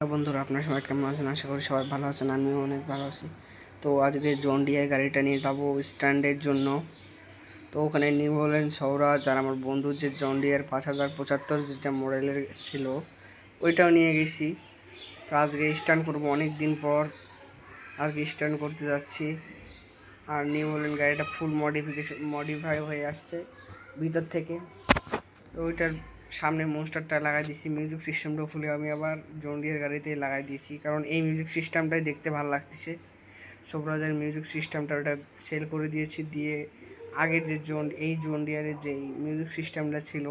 বন্ধুরা, আপনার সবাই কেমন আছেন? আশা করি সবাই ভালো আছেন। আমিও অনেক ভালো আছি। তো আজকে জন ডিয়ার গাড়িটা নিয়ে যাব স্ট্যান্ডের জন্য। তো ওখানে নিয়ে বললেন সৌরাজ আর আমার বন্ধুর যে জন ডিয়ার 5075 যেটা মডেলের ছিল ওইটাও নিয়ে গেছি। তো আজকে স্ট্যান্ড করবো অনেক দিন পর, আজকে স্ট্যান্ড করতে যাচ্ছি। আর নিয়ে বললেন গাড়িটা ফুল মডিফাই হয়ে আসছে ভিতর থেকে। তো ওইটার সামনে মনস্টারটা লাগাই দিয়েছি, মিউজিক সিস্টেমটা খুলে আমি আবার জন ডিয়ার গাড়িতে লাগাই দিয়েছি, কারণ এই মিউজিক সিস্টেমটাই দেখতে ভালো লাগতেছে। সোবরাজের মিউজিক সিস্টেমটা ওটা সেল করে দিয়েছি, দিয়ে আগের যে জন ডিয়ারের যে মিউজিক সিস্টেমটা ছিল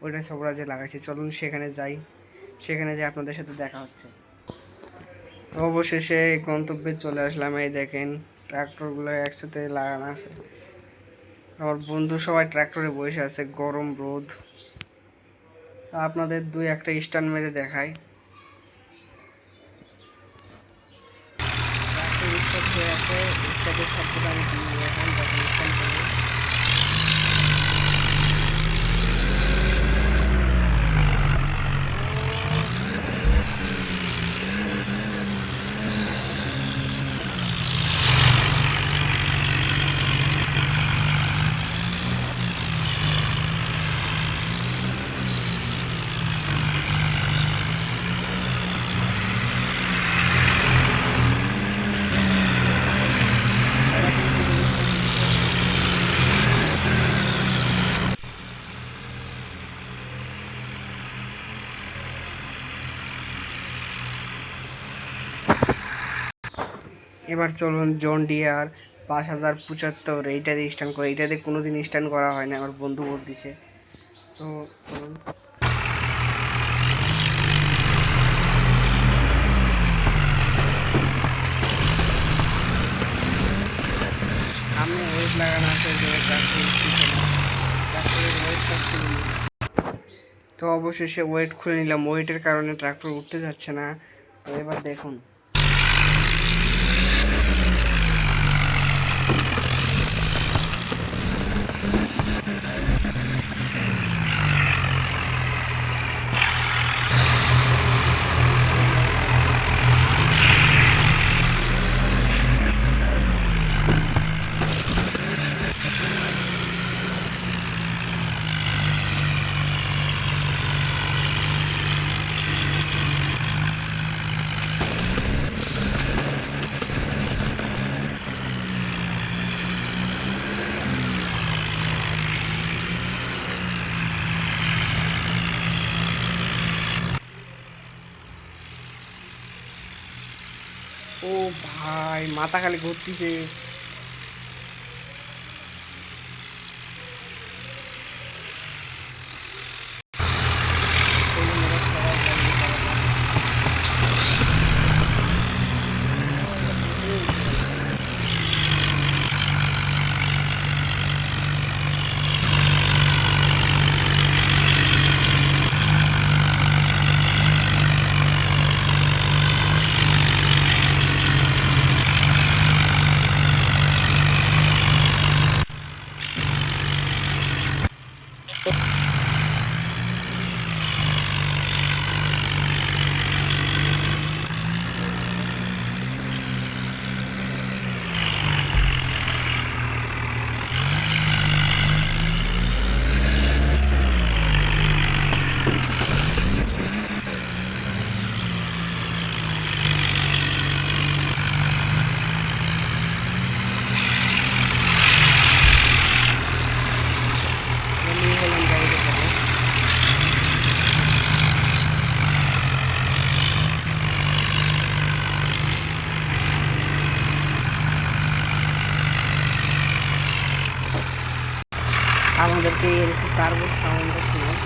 ওইটা সোবরাজে লাগাইছি। চলুন সেখানে যাই, সেখানে যাই আপনাদের সাথে দেখা হচ্ছে। তো অবশেষে গন্তব্যে চলে আসলাম। এই দেখেন ট্রাক্টরগুলো একসাথে লাগানো আছে, আমার বন্ধু সবাই ট্রাক্টরে বসে আছে, গরম রোদ। আপনাদের দুই একটা স্টান মেরে দেখায়। স্টার্ট হয়ে আছে, স্টার্টের শব্দটা আমি শুনি এখন যখন স্টার্ট করবো। এবার চলুন জন ডিয়ার 5075 এইটা দিয়ে স্টার্ট করে, এইটাতে কোনোদিন স্টার্ট করা হয় না, আমার বন্ধু বলতেছে। তো চলুন। সামনে ওয়েট লাগানো আছে, যে ট্রাক্টর উঠতেছে না, ট্রাক্টরের ওয়েটটা খুলে নিই। তো অবশেষে ওয়েট খুলে নিলাম, ওয়েটের কারণে ট্রাক্টর উঠতে যাচ্ছে না। তো এবার দেখুন, ও ভাই মাথা খালি ঘুরতেছে। চলুন এবার সবাই জলদি করা যাক। নিয়ে হলাম গাড়ি দেখাবো। আমাদেরকে এর একটু টার্বো সাউন্ডটা শোনায়।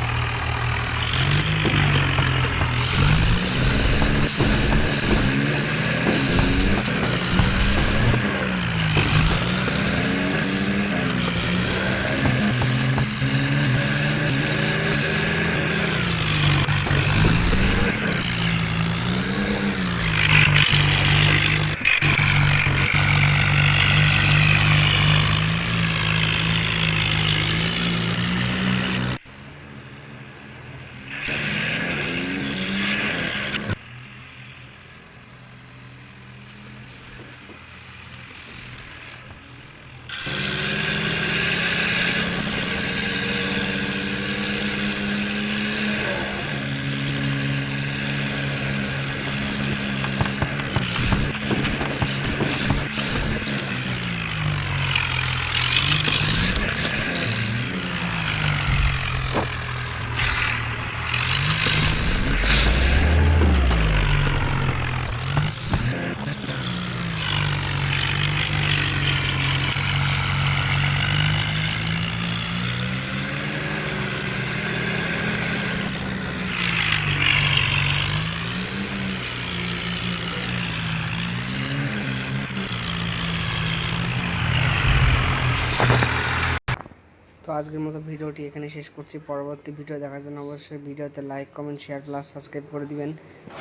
আজকের মতো ভিডিওটি এখানে শেষ করছি। পরবর্তী ভিডিও দেখার জন্য অবশ্যই ভিডিওতে like, comment, share plus subscribe করে দিবেন।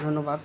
ধন্যবাদ।